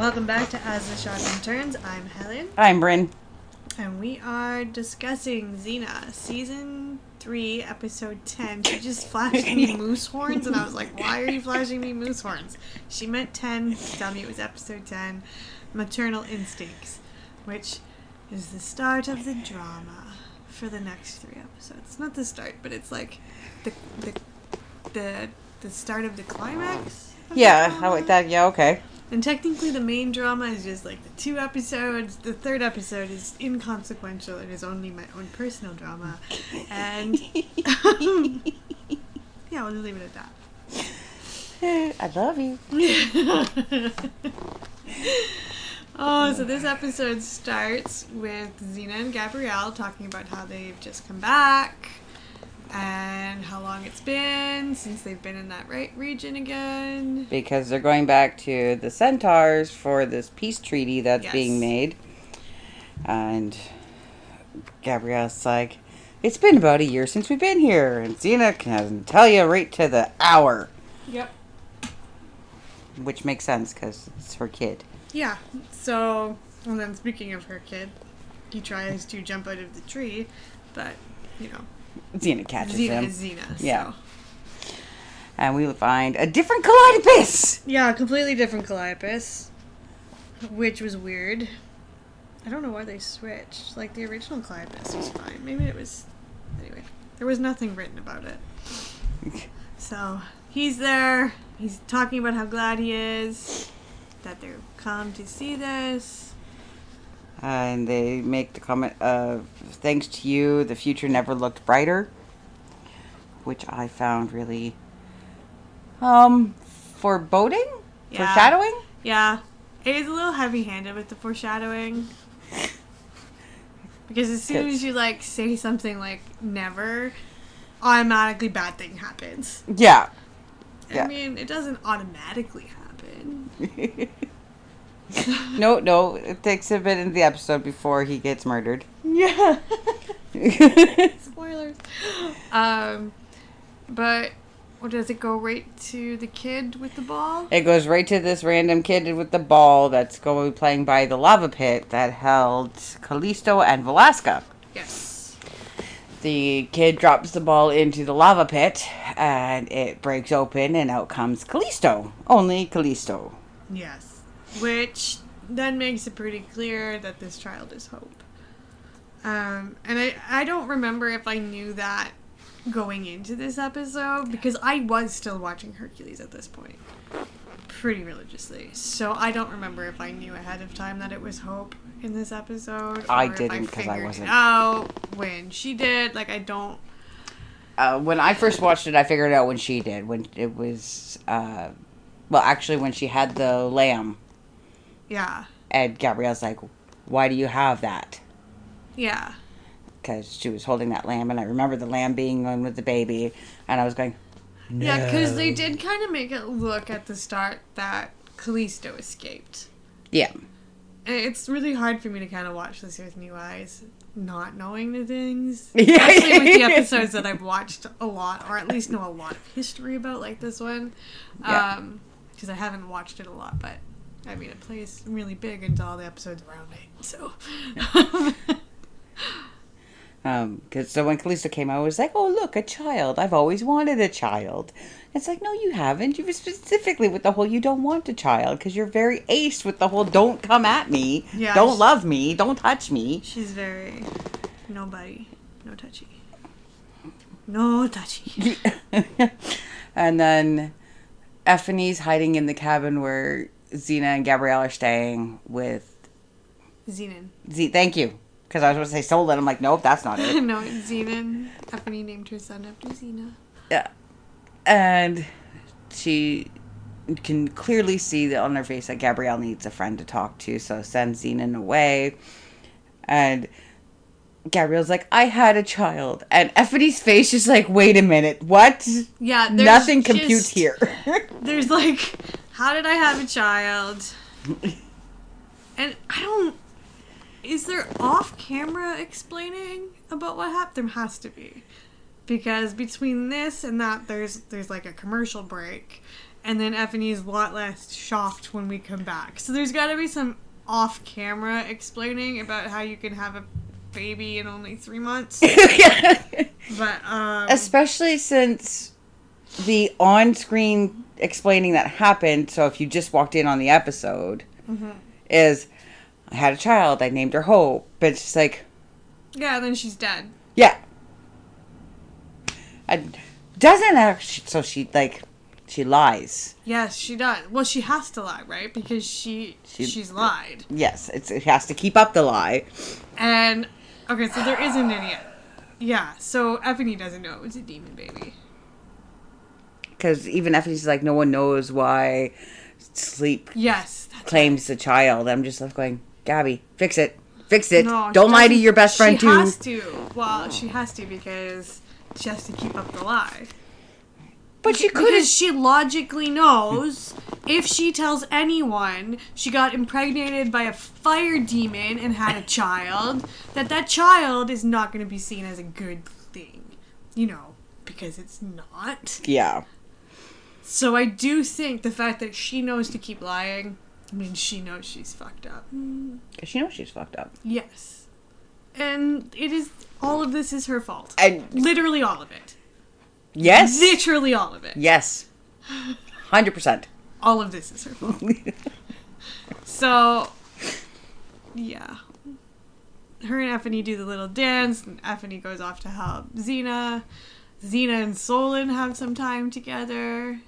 Welcome back to As the Shotgun Turns. I'm Helen. I'm Bryn. And we are discussing Xena, Season 3, Episode 10. She just flashed me moose horns, and I was like, why are you flashing me moose horns? She meant 10, tell me it was Episode 10, Maternal Instincts, which is the start of the drama for the next 3 episodes. Not the start, but it's like the start of the climax. Yeah, I like that. Yeah, okay. And technically the main drama is just like the 2 episodes. The 3rd episode is inconsequential. It is only my own personal drama. And yeah, we'll just leave it at that. I love you. So this episode starts with Xena and Gabrielle talking about how they've just come back and how long it's been since they've been in that region again. Because they're going back to the Centaurs for this peace treaty that's being made. And Gabrielle's like, it's been about a year since we've been here. And Xena can tell you right to the hour. Yep. Which makes sense because it's her kid. Yeah. So, and then speaking of her kid, he tries to jump out of the tree, but, you know. Xena catches him. Xena is Xena, so. Yeah. And we find a different Calliope! Yeah, a completely different Calliope, which was weird. I don't know why they switched. Like, the original Calliope was fine. Maybe it was... Anyway, there was nothing written about it. So, he's there. He's talking about how glad he is that they're come to see this. And they make the comment of, thanks to you, the future never looked brighter. Which I found really, foreboding? Yeah. Foreshadowing? Yeah. It is a little heavy-handed with the foreshadowing. Because as soon as you, like, say something like, never, automatically bad thing happens. Yeah. I mean, it doesn't automatically happen. No, it takes a bit in the episode before he gets murdered. Yeah. Spoilers. But does it go right to the kid with the ball? It goes right to this random kid with the ball that's going to be playing by the lava pit that held Callisto and Velasca. Yes. The kid drops the ball into the lava pit, and it breaks open, and out comes Callisto. Only Callisto. Yes. Which then makes it pretty clear that this child is Hope. And I don't remember if I knew that going into this episode, because I was still watching Hercules at this point. Pretty religiously. So I don't remember if I knew ahead of time that it was Hope in this episode. I didn't, because I wasn't. Out when she did. Like, I don't... When I first watched it, I figured it out when she did. When it was... actually, when she had the lamb. Yeah. And Gabrielle's like, why do you have that? Yeah. Because she was holding that lamb, and I remember the lamb being on with the baby, and I was going, no. Yeah, because they did kind of make it look at the start that Callisto escaped. Yeah. And it's really hard for me to kind of watch this with new eyes, not knowing the things. Yeah. Especially with the episodes that I've watched a lot, or at least know a lot of history about, like this one. Yeah. Because I haven't watched it a lot, but I mean, it plays really big into all the episodes around it, so. So when Callisto came out, I was like, oh, look, a child. I've always wanted a child. It's like, no, you haven't. You were specifically with the whole you don't want a child, because you're very aced with the whole don't come at me, don't love me, don't touch me. She's very nobody, no touchy. No touchy. And then Effie's hiding in the cabin where Xena and Gabrielle are staying with... Xenon. Thank you. Because I was going to say Solon. I'm like, nope, that's not it. No, it's Xenon. Effie named her son after Xena. Yeah. And she can clearly see that on her face that Gabrielle needs a friend to talk to, so sends Xenon away. And Gabrielle's like, I had a child. And Effie's face is like, wait a minute, what? Yeah, nothing computes here. There's like, how did I have a child? And I don't... Is there off-camera explaining about what happened? There has to be. Because between this and that, there's like a commercial break. And then Effie's a lot less shocked when we come back. So there's got to be some off-camera explaining about how you can have a baby in only 3 months. But especially since the on-screen explaining that happened, so if you just walked in on the episode, is I had a child, I named her Hope, but it's just like, yeah, then she's dead. Yeah. Doesn't actually, so she lies. Yes, she does. Well, she has to lie, right? Because she's lied. Yes, it has to keep up the lie. And, okay, so there isn't any. Yeah, so Effie doesn't know it was a demon baby. Because even Effie's like, no one knows why Sleep claims the child. I'm just left going, Gabby, fix it. Fix it. No, don't lie to your best friend, too. She has to. Well, she has to because she has to keep up the lie. But she could. Because she logically knows if she tells anyone she got impregnated by a fire demon and had a child, that child is not going to be seen as a good thing. You know, because it's not. Yeah. So I do think the fact that she knows to keep lying means she knows she's fucked up. Because she knows she's fucked up. Yes. And all of this is her fault. Literally all of it. Yes. Literally all of it. Yes. 100%. All of this is her fault. So, yeah. Her and Effie do the little dance, and Effie goes off to help Xena. Xena and Solon have some time together.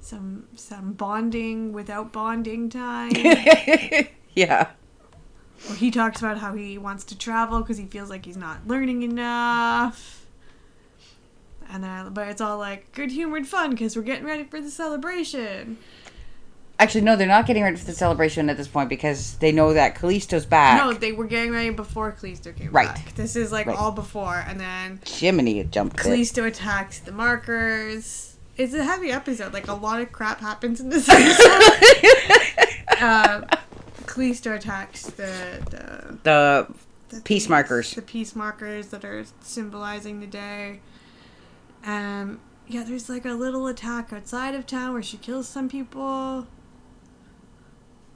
Some bonding without bonding time. Yeah. Well, he talks about how he wants to travel because he feels like he's not learning enough. But it's all like good-humored fun because we're getting ready for the celebration. Actually, no, they're not getting ready for the celebration at this point because they know that Callisto's back. No, they were getting ready before Callisto came back. This is all before, and then Jiminy jumped. Callisto attacks the markers. It's a heavy episode. Like, a lot of crap happens in this episode. Callisto attacks the peace markers. The peace markers that are symbolizing the day. Yeah, there's like a little attack outside of town where she kills some people.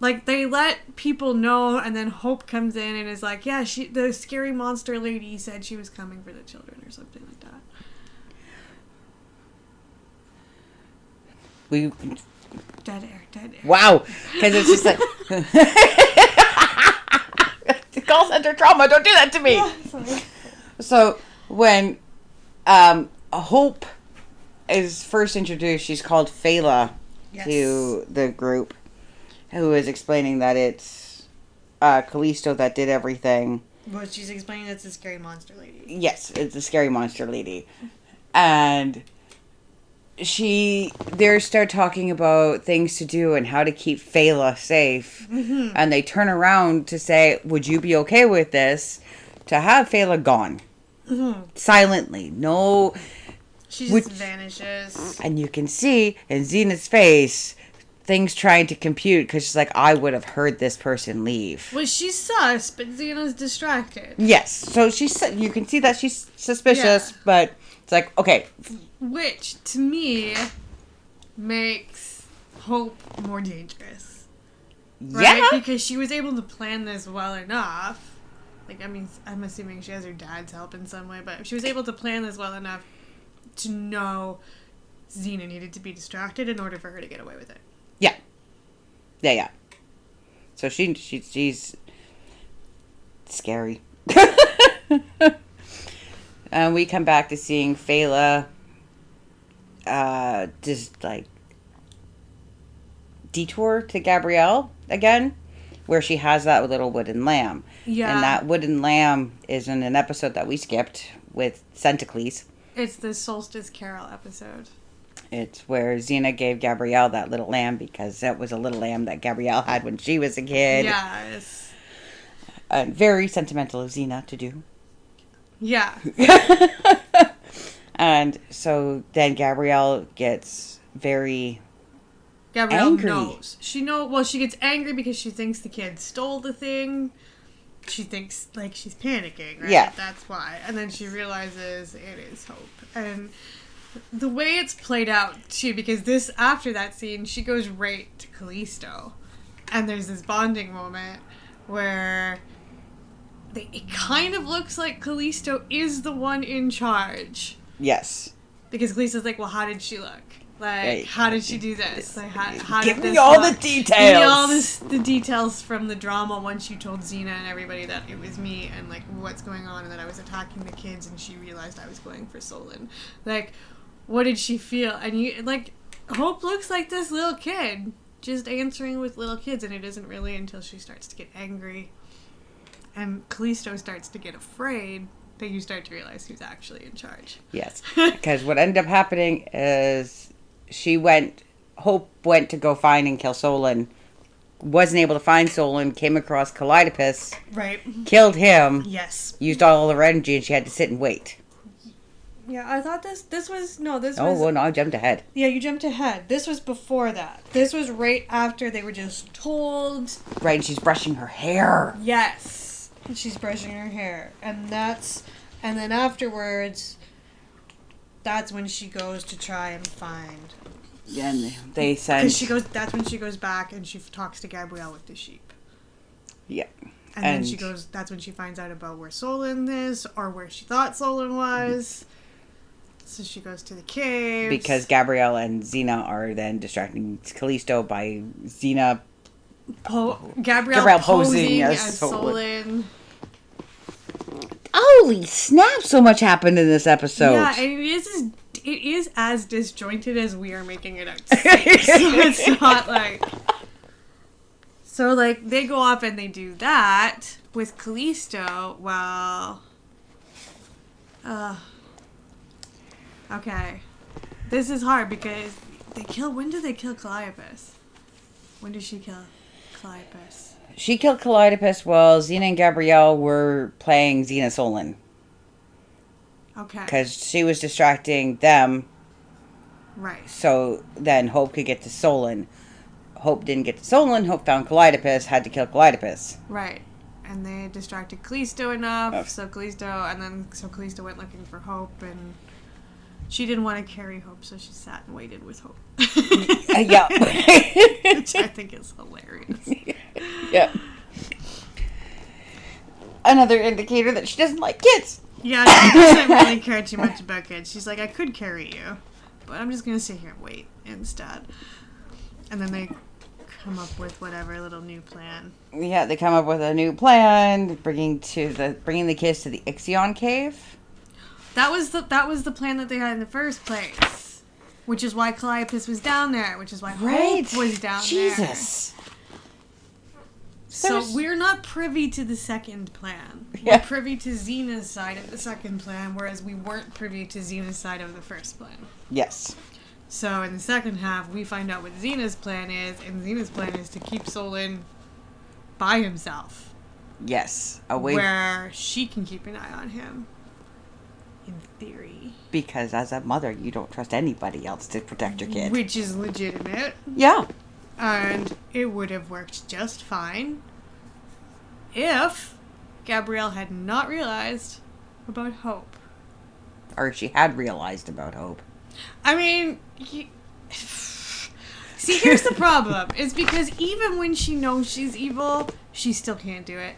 Like, they let people know, and then Hope comes in and is like, yeah, the scary monster lady said she was coming for the children or something like that. Dead air. Wow. Because it's just like... Call center trauma, don't do that to me. Yeah, sorry. So, when Hope is first introduced, she's called Fela to the group, who is explaining that it's Callisto that did everything. Well, she's explaining it's the scary monster lady. Yes, it's the scary monster lady. And they start talking about things to do and how to keep Fela safe. Mm-hmm. And they turn around to say, would you be okay with this? To have Fela gone. Mm-hmm. Silently. No. She just vanishes. And you can see in Xena's face things trying to compute because she's like, I would have heard this person leave. Well, she's sus, but Xena's distracted. Yes. So you can see that she's suspicious, but it's like, okay. Which, to me, makes Hope more dangerous. Right? Yeah. Because she was able to plan this well enough. Like, I mean, I'm assuming she has her dad's help in some way, but she was able to plan this well enough to know Xena needed to be distracted in order for her to get away with it. Yeah. Yeah. So she's scary. And we come back to seeing Fela just like detour to Gabrielle again, where she has that little wooden lamb. Yeah. And that wooden lamb is in an episode that we skipped with Centicles. It's the Solstice Carol episode. It's where Xena gave Gabrielle that little lamb because that was a little lamb that Gabrielle had when she was a kid. Yes. Very sentimental of Xena to do. Yeah. And so then Gabrielle gets very angry. Knows. She gets angry because she thinks the kid stole the thing. She thinks, she's panicking, right? Yeah. That's why. And then she realizes it is Hope. And the way it's played out too, because after that scene, she goes right to Callisto, and there's this bonding moment where it kind of looks like Callisto is the one in charge. Yes. Because Callisto's like, well, how did she look? Like, Right. how did she do this? Like, how Give did me this all look? the details. Give me all the details from the drama once you told Xena and everybody that it was me and, like, what's going on and that I was attacking the kids and she realized I was going for Solon. Like, what did she feel? And you, like, Hope looks like this little kid just answering with little kids, and it isn't really until she starts to get angry and Callisto starts to get afraid that you start to realize who's actually in charge. Yes. Because what ended up happening is Hope went to go find and kill Solon, wasn't able to find Solon, came across Kaleidopus, Right. killed him, Yes. used all her energy, and she had to sit and wait. Yeah, I thought this was... No, this Oh, was... well, no, I jumped ahead. Yeah, you jumped ahead. This was before that. This was right after they were just told... Right, and she's brushing her hair. Yes. And she's brushing her hair. And then afterwards, that's when she goes to try and find... And they send... That's when she goes back and she talks to Gabrielle with the sheep. Yeah. And then she goes... That's when she finds out about where Solon is, or where she thought Solon was. So she goes to the caves. Because Gabrielle and Xena are then distracting Callisto by Xena... Gabrielle posing as Solon. Holy snap, so much happened in this episode. Yeah, and it is as disjointed as we are making it out to be. So it's not like... So, like, they go off and they do that with Callisto while... okay. This is hard because when do they kill Calliope? When did she kill Calliope? She killed Kaleidopus while Xena and Gabrielle were playing Xena Solon. Okay. Because she was distracting them. Right. So then Hope could get to Solon. Hope didn't get to Solon. Hope found Kaleidopus, had to kill Kaleidopus. Right. And they distracted Callisto enough, so Callisto went looking for Hope, and she didn't want to carry Hope, so she sat and waited with Hope. Yeah. Which I think is hilarious. Yeah. Another indicator that she doesn't like kids. Yeah, she doesn't really care too much about kids. She's like, I could carry you, but I'm just going to sit here and wait instead. And then they come up with whatever little new plan. Yeah, they come up with a new plan, bringing the kids to the Ixion cave. That was the plan that they had in the first place, which is why Calliope was down there, which is why Hope was down there. Jesus. So we're not privy to the second plan. Yeah. We're privy to Xena's side of the second plan, whereas we weren't privy to Xena's side of the first plan. Yes. So in the second half, we find out what Xena's plan is, and Xena's plan is to keep Solon by himself. Yes. Where she can keep an eye on him. In theory. Because as a mother, you don't trust anybody else to protect your kid. Which is legitimate. Yeah. And it would have worked just fine if Gabrielle had not realized about Hope. Or she had realized about Hope. I mean, see, here's the problem. It's because even when she knows she's evil, she still can't do it.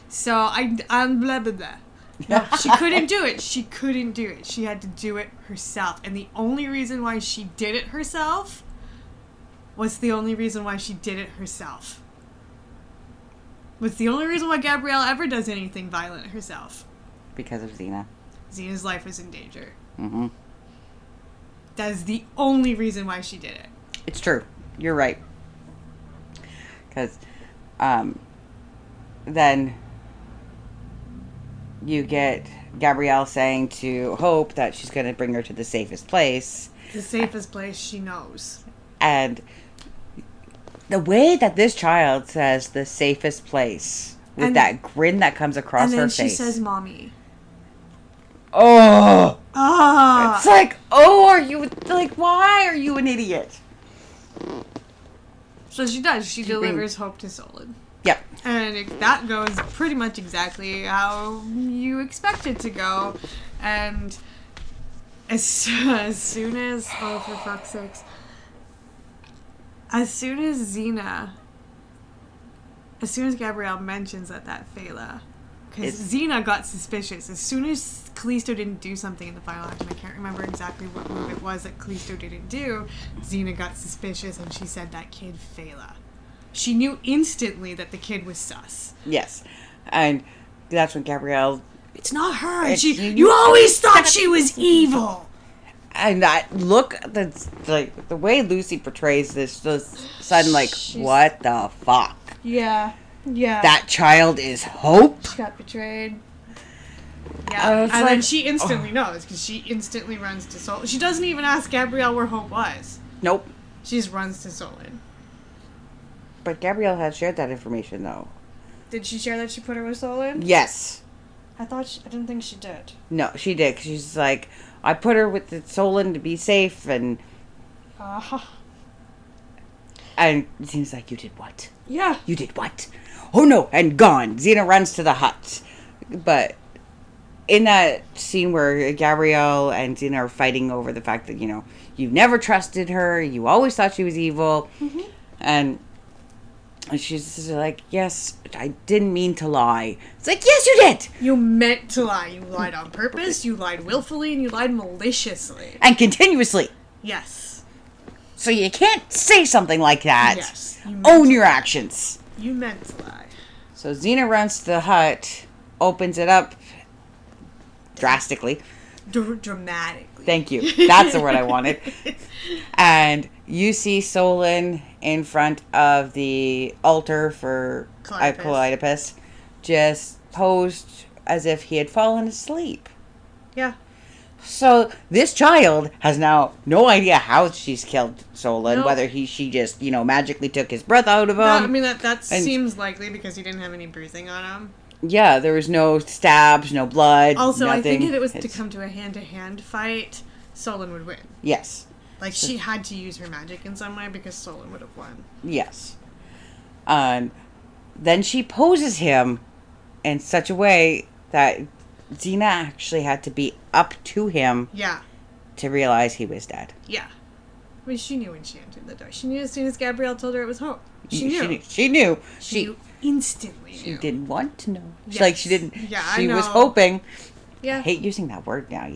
So, I'm blah, blah, blah. No, she couldn't do it. She couldn't do it. She had to do it herself. And the only reason why she did it herself was the only reason why she did it herself. Was the only reason why Gabrielle ever does anything violent herself. Because of Xena. Xena's life is in danger. Mm-hmm. That is the only reason why she did it. It's true. You're right. Because then you get Gabrielle saying to Hope that she's going to bring her to the safest place. The safest place she knows. And the way that this child says the safest place, with that grin that comes across her face. And then she says, Mommy. Oh! Ah! It's like, oh, are you, like, why are you an idiot? So she does. She delivers Hope to Solon. Yep. And that goes pretty much exactly how you expect it to go. And as soon as, oh, for fuck's sakes, as soon as Gabrielle mentions that Fela, because Xena got suspicious. As soon as Callisto didn't do something in the final act, and I can't remember exactly what move it was that Callisto didn't do, Xena got suspicious and she said that kid Fela. She knew instantly that the kid was sus. Yes. And that's when Gabrielle... It's not her. You always thought she was evil. And that look, that's like the way Lucy portrays this, just sudden like, what the fuck? Yeah. That child is Hope. She got betrayed. Yeah, and then she instantly knows because she instantly runs to Solon. She doesn't even ask Gabrielle where Hope was. Nope. She just runs to Solon. But Gabrielle had shared that information though. Did she share that she put her with Solon? Yes. I didn't think she did. No, she did. 'Cause she's like, I put her with the Solon to be safe, and and Xena's like, you did what? Yeah. You did what? Oh no, and gone. Xena runs to the hut. But in that scene where Gabrielle and Xena are fighting over the fact that, you never trusted her, you always thought she was evil, and she's just like, yes, I didn't mean to lie. It's like, yes, you did! You meant to lie. You lied on purpose, you lied willfully, and you lied maliciously. And continuously. Yes. So you can't say something like that. Yes. Own your actions. You meant to lie. So Xena runs to the hut, opens it up drastically. Dramatically. Thank you. That's the word I wanted. And you see Solon in front of the altar for Calliope, just posed as if he had fallen asleep. Yeah. So this child has now no idea how she's killed Solon, whether she just, magically took his breath out of him. I mean, that seems likely because he didn't have any bruising on him. Yeah, there was no stabs, no blood, also, nothing. I think if it was to come to a hand-to-hand fight, Solon would win. Yes. Like, she had to use her magic in some way because Solon would have won. Yes. Then she poses him in such a way that Xena actually had to be up to him to realize he was dead. Yeah. I mean, she knew when she entered the door. She knew as soon as Gabrielle told her it was Hope. She knew. She knew. She instantly knew. She didn't want to know. Yes. Like, she didn't. Yeah, she was hoping. Yeah. I hate using that word now,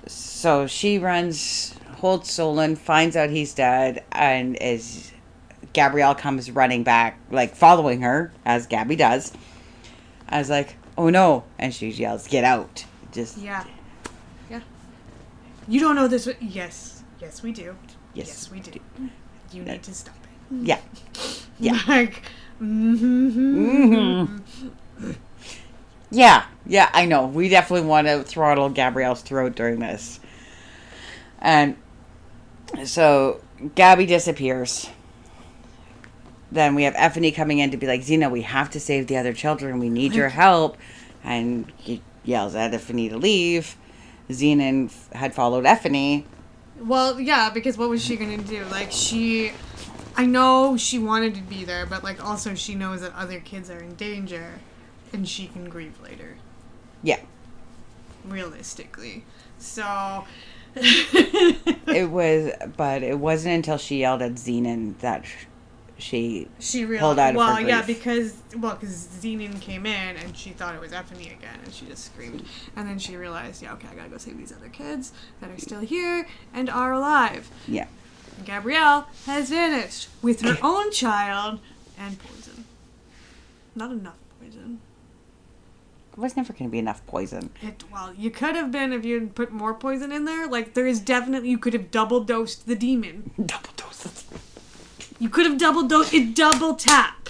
So she runs, holds Solon, finds out he's dead, and as Gabrielle comes running back, like following her, as Gabby does, I was like, oh no. And she yells, get out. Yeah. You don't know this. Yes, we do. Yes, we do. You need to stop it. Yeah. Yeah. Like, Yeah, I know. We definitely want to throttle Gabrielle's throat during this. And so Gabby disappears. Then we have Effany coming in to be like, Xena, we have to save the other children. We need your help. And he yells at Effany to leave. Xena had followed Effany. Well, yeah, because what was she going to do? Like, I know she wanted to be there, but, like, also she knows that other kids are in danger, and she can grieve later. Yeah. Realistically. So... it wasn't until she yelled at Xenon that she realized, pulled out of her grief. Yeah, because Xenon came in and she thought it was Effany again, and she just screamed. And then she realized, okay, I gotta go save these other kids that are still here and are alive. Yeah. Gabrielle has vanished with her own child and poison. Not enough poison. It was never going to be enough poison. Well, you could have been if you had put more poison in there. Like, there is definitely, you could have double dosed the demon. Double dosed. You could have double dosed it. Double tap.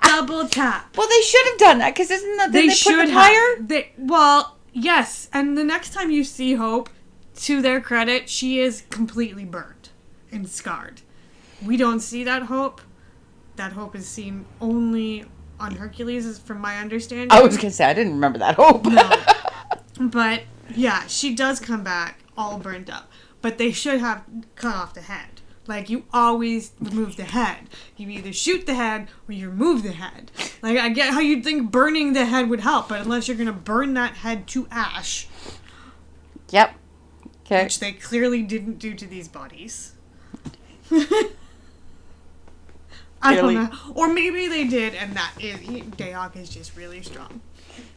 Double tap. Well, they should have done that because isn't that they should put them higher? Well, yes. And the next time you see Hope, to their credit, she is completely burnt and scarred. We don't see that Hope. That Hope is seen only on Hercules, is from my understanding. I was gonna say I didn't remember that Hope. No, but yeah, she does come back all burnt up. But they should have cut off the head. Like, you always remove the head. You either shoot the head or you remove the head. Like, I get how you'd think burning the head would help, but unless you're going to burn that head to ash. Yep. Okay. Which they clearly didn't do to these bodies. I don't know. Or maybe they did, and Daehak is just really strong.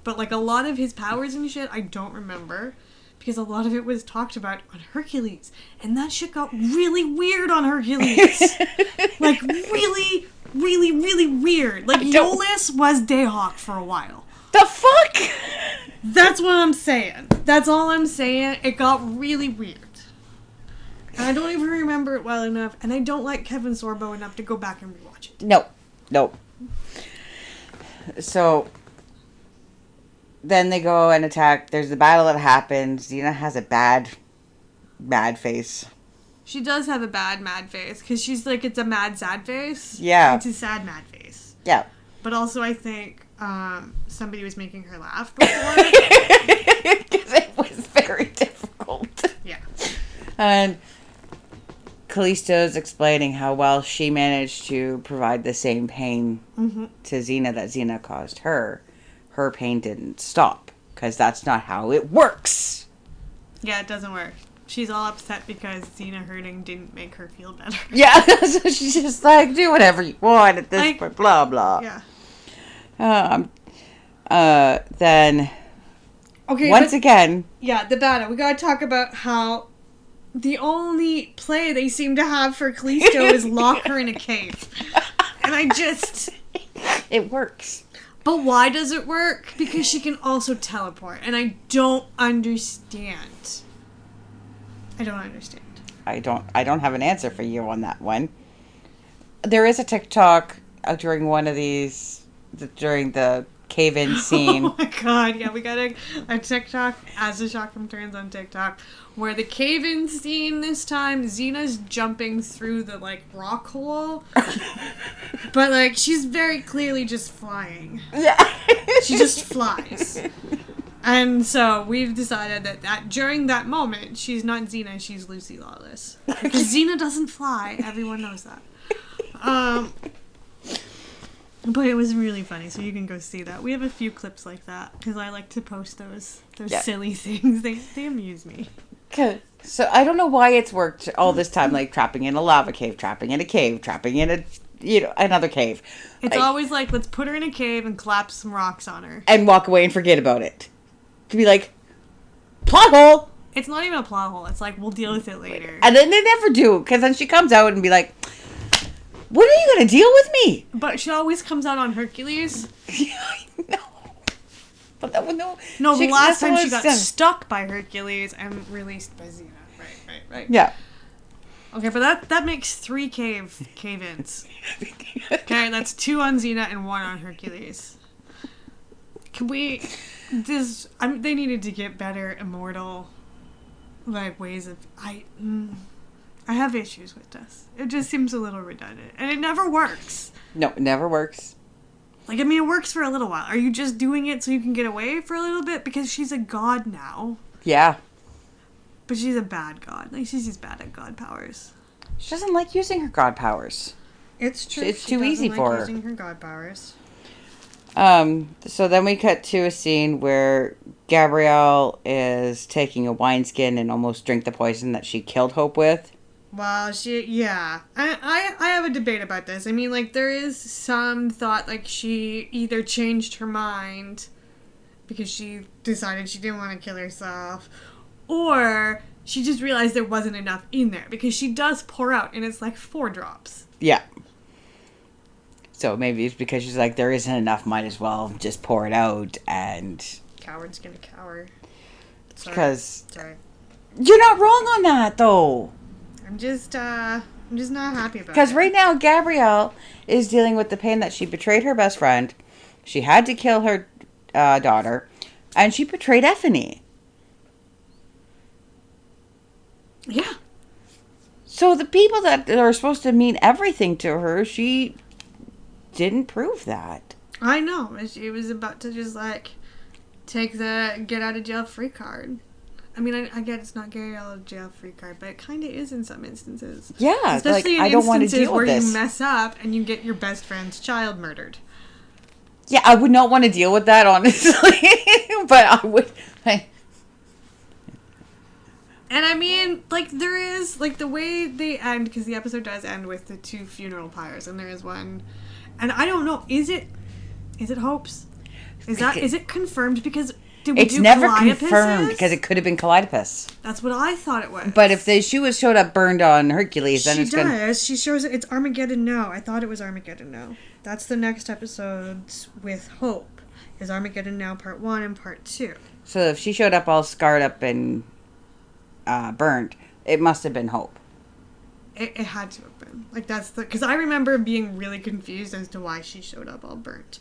But, like, a lot of his powers and shit, I don't remember. Because a lot of it was talked about on Hercules. And that shit got really weird on Hercules. Like, really, really, really weird. Like, Iolaus was Daehak for a while. The fuck? That's what I'm saying. That's all I'm saying. It got really weird. And I don't even remember it well enough. And I don't like Kevin Sorbo enough to go back and rewatch it. Nope. So... then they go and attack. There's the battle that happens. Xena has a mad face. She does have a bad mad face. Because she's like, it's a mad sad face. Yeah. It's a sad mad face. Yeah. But also I think somebody was making her laugh before. Because it was very difficult. Yeah. And Callisto's explaining how well she managed to provide the same pain to Xena that Xena caused her. Her pain didn't stop, because that's not how it works. Yeah, it doesn't work. She's all upset because Xena hurting didn't make her feel better. Yeah, so she's just like, do whatever you want at this point, blah, blah. Yeah. Then, okay, once again... yeah, the battle. We gotta talk about how the only play they seem to have for Callisto is lock her in a cave. And I just... it works. But why does it work? Because she can also teleport. And I don't understand. I don't have an answer for you on that one. There is a TikTok during one of these, during the cave-in scene. Oh my god, yeah, we got a TikTok, as the Shockham turns on TikTok, where the cave-in scene this time, Xena's jumping through the, like, rock hole. But, like, she's very clearly just flying. Yeah. She just flies. And so we've decided that during that moment, she's not Xena, she's Lucy Lawless. Because Xena doesn't fly. Everyone knows that. But it was really funny, so you can go see that. We have a few clips like that, because I like to post those silly things. They amuse me. Okay. So I don't know why it's worked all this time, like trapping in a lava cave, trapping in a cave, trapping in another cave. It's always like, let's put her in a cave and collapse some rocks on her. And walk away and forget about it. To be like, plot hole! It's not even a plot hole. It's like, we'll deal with it later. And then they never do, because then she comes out and be like, when are you going to deal with me? But she always comes out on Hercules. Yeah, I know. But that was no... No, the last time she got stuck by Hercules and released by Xena. Right. Yeah. Okay, but that makes 3 cave-ins. Okay, that's 2 on Xena and 1 on Hercules. Can we... they needed to get better immortal, like, ways of... I have issues with this. It just seems a little redundant. And it never works. No, it never works. Like, I mean, it works for a little while. Are you just doing it so you can get away for a little bit? Because she's a god now. Yeah. But she's a bad god. Like, she's just bad at god powers. She doesn't like using her god powers. It's true. It's too easy for her. Using her god powers. So then we cut to a scene where Gabrielle is taking a wineskin and almost drink the poison that she killed Hope with. Well, yeah. I have a debate about this. I mean, like, there is some thought, like, she either changed her mind because she decided she didn't want to kill herself, or she just realized there wasn't enough in there, because she does pour out, and it's like 4 drops. Yeah. So maybe it's because she's like, there isn't enough, might as well just pour it out, and... Coward's gonna cower. Because... Sorry. You're not wrong on that, though. I'm just not happy about it. Because right now, Gabrielle is dealing with the pain that she betrayed her best friend, she had to kill her daughter, and she betrayed Effany. Yeah. So the people that are supposed to mean everything to her, she didn't prove that. I know. She was about to just, like, take the get out of jail free card. I mean, I get it's not Gabrielle jail free card, but it kind of is in some instances. Yeah, especially like, in I don't want to instances deal where with this. you mess up and you get your best friend's child murdered. Yeah, I would not want to deal with that, honestly. But I would. And I mean, like, there is, like, the way they end, because the episode does end with the 2 funeral pyres, and there is one, and I don't know, is it Hope's? Is it confirmed? Because did we It's do never Calliope's? confirmed, because it could have been Calliope's. That's what I thought it was. But if the shoe was showed up burned on Hercules, then she it's going to... does. She shows it's Armageddon Now. I thought it was Armageddon Now. That's the next episodes with Hope. Is Armageddon Now Part 1 and Part 2. So if she showed up all scarred up and burnt, it must have been Hope. It had to have been. Like, that's the... Because I remember being really confused as to why she showed up all burnt.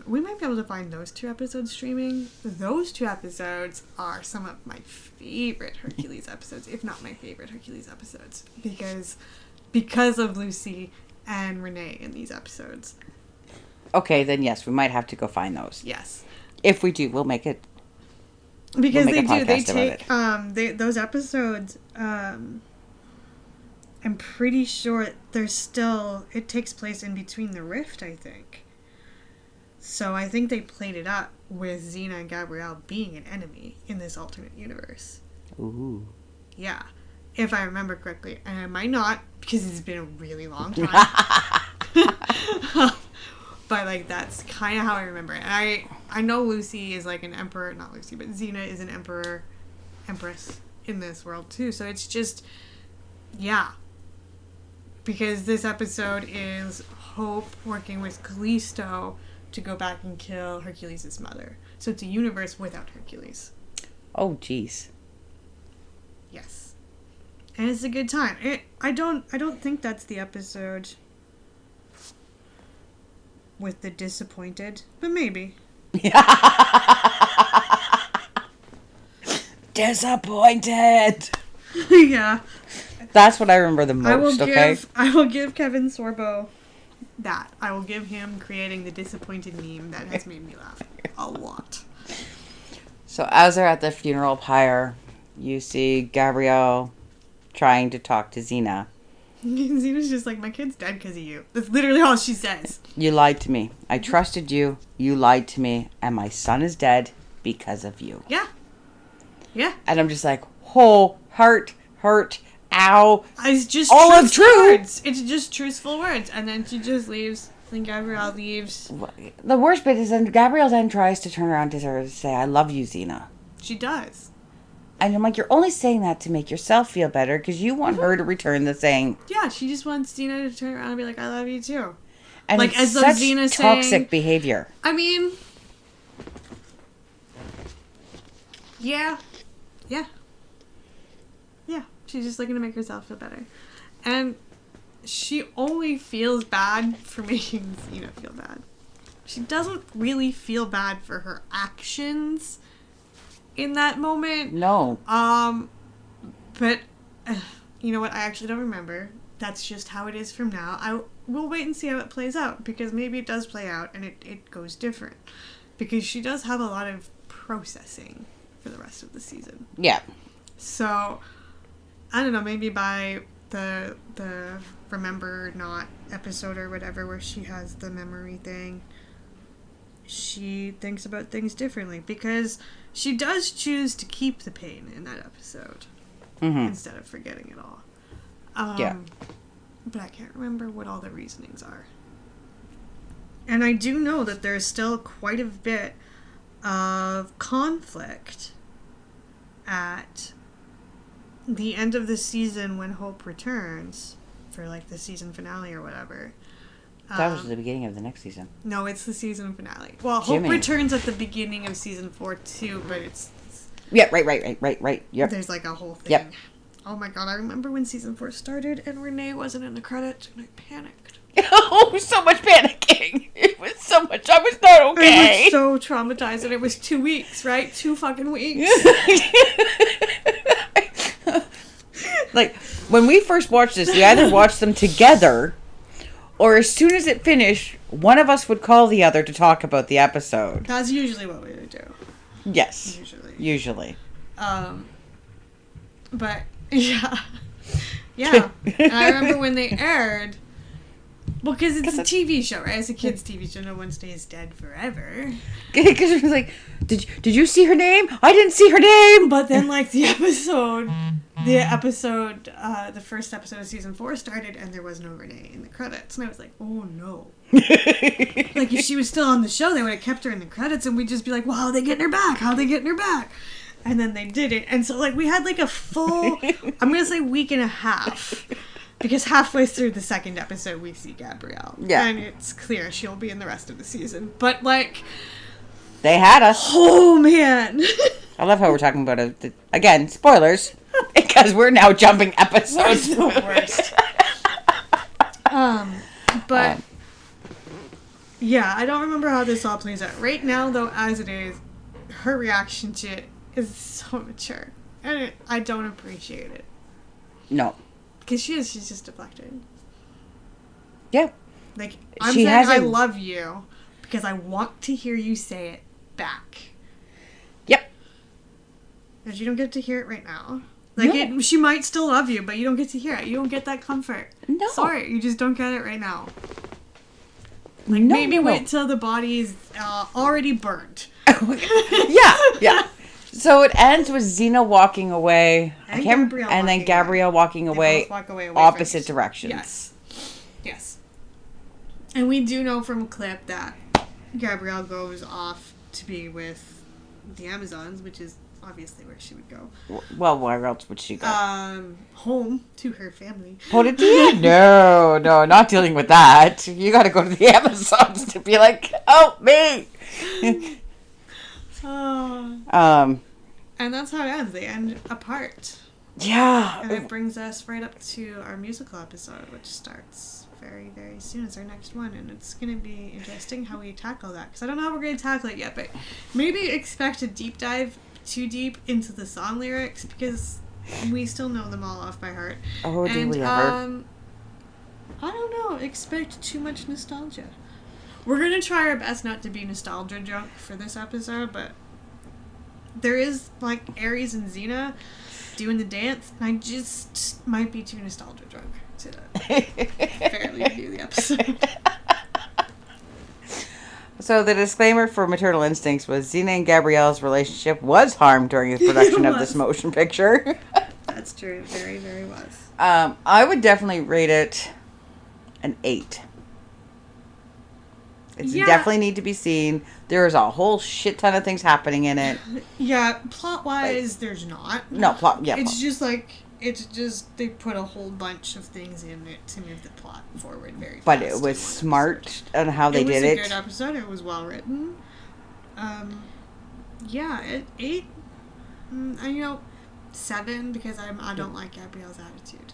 We might be able to find those 2 episodes streaming. Those 2 episodes are some of my favorite Hercules episodes, if not my favorite Hercules episodes. Because of Lucy and Renee in these episodes. Okay, then yes, we might have to go find those. Yes. If we do, we'll make it. Because we'll they make a do. They podcast take those episodes. I'm pretty sure there's still. It takes place in between the rift, I think. So I think they played it up with Xena and Gabrielle being an enemy in this alternate universe. Ooh. Yeah, if I remember correctly, and I might not because it's been a really long time. But, like, that's kind of how I remember it. And I know Lucy is, like, an emperor. Not Lucy, but Xena is an empress in this world, too. So it's just, yeah. Because this episode is Hope working with Callisto to go back and kill Hercules' mother. So it's a universe without Hercules. Oh, jeez. Yes. And it's a good time. I don't think that's the episode with the disappointed, but maybe. Disappointed. Yeah. That's what I remember the most. I will give Kevin Sorbo that. I will give him creating the disappointed meme that has made me laugh a lot. So as they're at the funeral pyre, you see Gabrielle trying to talk to Xena. Xena's just like, my kid's dead because of you. That's literally all she says. You lied to me. I trusted you. You lied to me. And my son is dead because of you. Yeah. Yeah. And I'm just like, whole heart, hurt, ow. It's just all of true. Words. It's just truthful words. And then she just leaves. And Gabrielle leaves. The worst bit is then Gabrielle then tries to turn around to her and say, I love you, Xena. She does. And I'm like, you're only saying that to make yourself feel better because you want her to return the saying. Yeah, she just wants Xena to turn around and be like, I love you too. And like, it's as though such Xena's toxic saying, behavior. I mean, yeah. She's just looking to make herself feel better. And she only feels bad for making Xena feel bad. She doesn't really feel bad for her actions in that moment. No. But you know what? I actually don't remember. That's just how it is from now. We'll wait and see how it plays out, because maybe it does play out and it goes different. Because she does have a lot of processing for the rest of the season. Yeah. So, I don't know, maybe by the Remember Not episode or whatever, where she has the memory thing, she thinks about things differently, because she does choose to keep the pain in that episode instead of forgetting it all. Yeah. But I can't remember what all the reasonings are. And I do know that there's still quite a bit of conflict at the end of the season when Hope returns for, like, the season finale or whatever. That was the beginning of the next season. No, it's the season finale. Well, Jimmy. Hope returns at the beginning of season 4 too, but it's Yeah, right. Yep. there's like a whole thing. Yep. Oh my god, I remember when season 4 started and Renee wasn't in the credits and I panicked. Oh, so much panicking. It was so much. I was not okay. I was so traumatized, and it was 2 weeks, right? 2 fucking weeks. Like, when we first watched this, we either watched them together, or as soon as it finished, one of us would call the other to talk about the episode. That's usually what we would do. Yes. Usually. But yeah. Yeah. And I remember when they aired, well, because it's a TV show, right? It's a kids' TV show. No one stays dead forever. Because it was like, did you see her name? I didn't see her name. But then, like, the first episode of season 4 started, and there was no Renee in the credits, and I was like, oh no. Like, if she was still on the show, they would have kept her in the credits, and we'd just be like, wow, how are they getting her back? How are they getting her back? And then they didn't, and so, like, we had like a full, I'm gonna say week and a half. Because halfway through the second episode, we see Gabrielle. Yeah. And it's clear she'll be in the rest of the season. But, like... They had us. Oh, man. I love how we're talking about it. Again, spoilers. Because we're now jumping episodes. We're the worst. Yeah, I don't remember how this all plays out. Right now, though, as it is, her reaction to it is so mature. And I don't appreciate it. No. Because she's just deflecting. Yeah. Like, I'm saying I love you because I want to hear you say it back. Yep. But you don't get to hear it right now. Like, she might still love you, but you don't get to hear it. You don't get that comfort. No. Sorry, you just don't get it right now. Like, maybe wait till the body's already burned. Yeah. So it ends with Xena walking away, and then Gabrielle walking away, opposite directions. Yes. And we do know from a clip that Gabrielle goes off to be with the Amazons, which is obviously where she would go. Well, where else would she go? Home to her family. Put it in? No, not dealing with that. You got to go to the Amazons to be like, help me. And that's how it ends. They end apart. Yeah. And it brings us right up to our musical episode, which starts very, very soon. It's our next one, and it's going to be interesting how we tackle that. Because I don't know how we're going to tackle it yet, but maybe expect a deep dive too deep into the song lyrics, because we still know them all off by heart. Oh, do we ever? I don't know. Expect too much nostalgia. We're going to try our best not to be nostalgia drunk for this episode, but there is, like, Ares and Xena doing the dance, and I just might be too nostalgia drunk to fairly review the episode. So the disclaimer for Maternal Instincts was Xena and Gabrielle's relationship was harmed during the production of this motion picture. That's true. It very, very was. I would definitely rate it an 8. It definitely need to be seen. There is a whole shit ton of things happening in it. Yeah, plot-wise, there's not. No, plot, yeah. It's just like, they put a whole bunch of things in it to move the plot forward very fast. But it was smart on how they did it. It was a good episode. It was well written. 8. 7, because I don't like Gabrielle's attitude.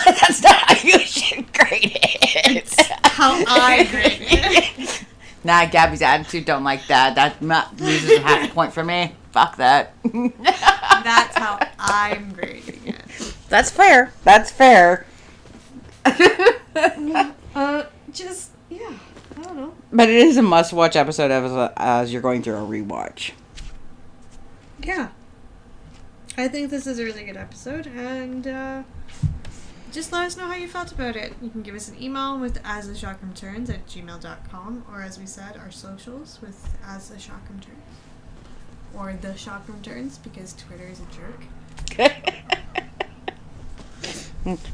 That's not how you should grade it. It's how I grade it. Nah, Gabby's attitude don't like that. That loses a half a point for me. Fuck that. That's how I'm grading it. That's fair. That's fair. I don't know. But it is a must-watch episode as you're going through a rewatch. Yeah. I think this is a really good episode, and just let us know how you felt about it. You can give us an email with astheshockrumturns@gmail.com, or as we said, our socials with astheshockrumturns. Or the shockrumturns, because Twitter is a jerk.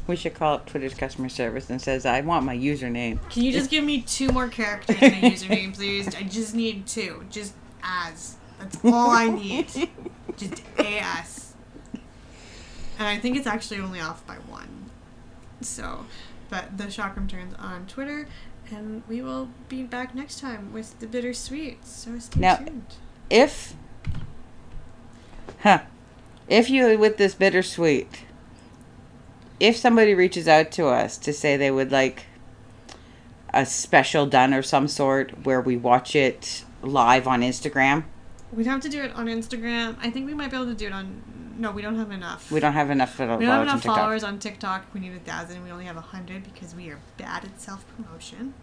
We should call up Twitter's customer service and says, I want my username. Can you just give me 2 more characters in a username, please? I just need 2. Just as. That's all I need. Just AS. And I think it's actually only off by 1. So, but the Shockroom turns on Twitter, and we will be back next time with the bittersweet. So stay tuned. If you with this bittersweet, if somebody reaches out to us to say they would like a special done or some sort where we watch it live on Instagram, we'd have to do it on Instagram. I think we might be able to do it on. No, we don't have enough. We don't have enough followers on TikTok. We need 1,000. We only have 100 because we are bad at self-promotion.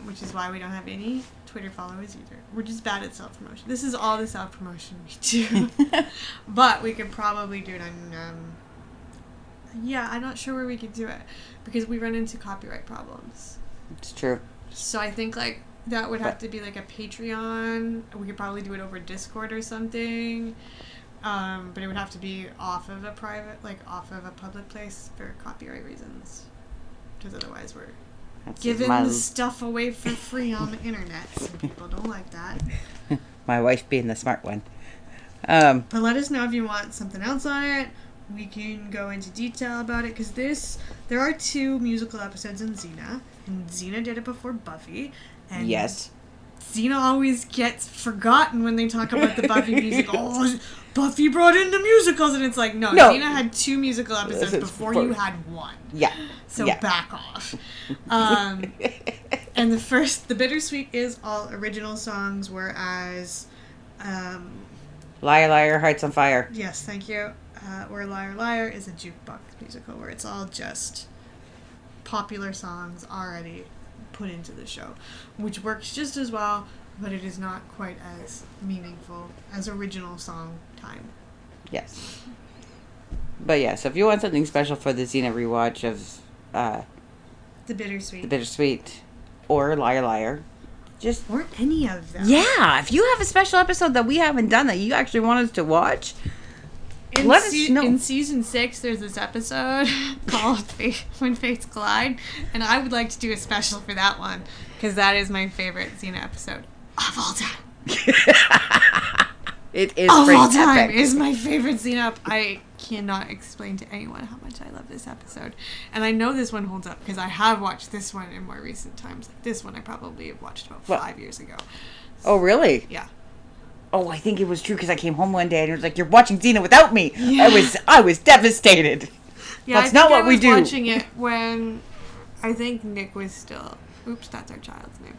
Which is why we don't have any Twitter followers either. We're just bad at self-promotion. This is all the self-promotion we do. But we could probably do it on, yeah, I'm not sure where we could do it because we run into copyright problems. It's true. So I think, like, that would have to be, like, a Patreon. We could probably do it over Discord or something. But it would have to be off of a public place for copyright reasons. Because otherwise we're giving the stuff away for free on the internet. Some people don't like that. My wife being the smart one. But let us know if you want something else on it. We can go into detail about it. Because there are 2 musical episodes in Xena. And Xena did it before Buffy. And yes. Xena always gets forgotten when they talk about the Buffy musical. Oh, Buffy brought in the musicals, and it's like, no. Xena had 2 musical episodes before you had 1. Yeah. So back off. And the Bittersweet is all original songs, whereas... Liar, Liar, Hearts on Fire. Yes, thank you. Where Liar, Liar is a jukebox musical, where it's all just popular songs already put into the show, which works just as well, but it is not quite as meaningful as original song time. Yes. But yeah, so if you want something special for the Xena rewatch of The Bittersweet or Liar Liar, or any of them. Yeah, if you have a special episode that we haven't done that you actually want us to watch, let us know. In season 6, there's this episode called When Fates Collide, and I would like to do a special for that one, because that is my favorite Xena episode of all time. It is of pretty all time epic. is my favorite Xena. I cannot explain to anyone how much I love this episode. And I know this one holds up, because I have watched this one in more recent times. Like this one I probably have watched about 5 years ago. Oh, really? Yeah. Oh, I think it was true because I came home one day and it was like, "You're watching Xena without me." Yeah. I was devastated. Yeah, that's not what we do. I was watching it when I think Nick was still. Oops, that's our child's name.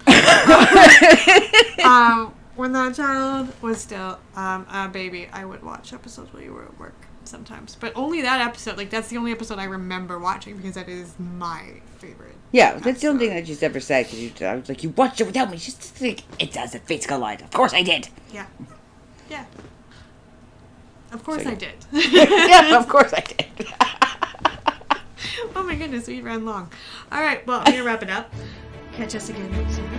When that child was still a baby, I would watch episodes while you were at work sometimes, but only that episode. Like that's the only episode I remember watching because that is my favorite. Yeah, that's the only thing that she's ever said. Because I was like, "You watched it without me." She's just like, "It does. It Fates Collide." Of course I did. Yeah. Yeah. Of course I did. Yeah, of course I did. Oh my goodness, we ran long. All right, well, I'm gonna wrap it up. Catch us again next time.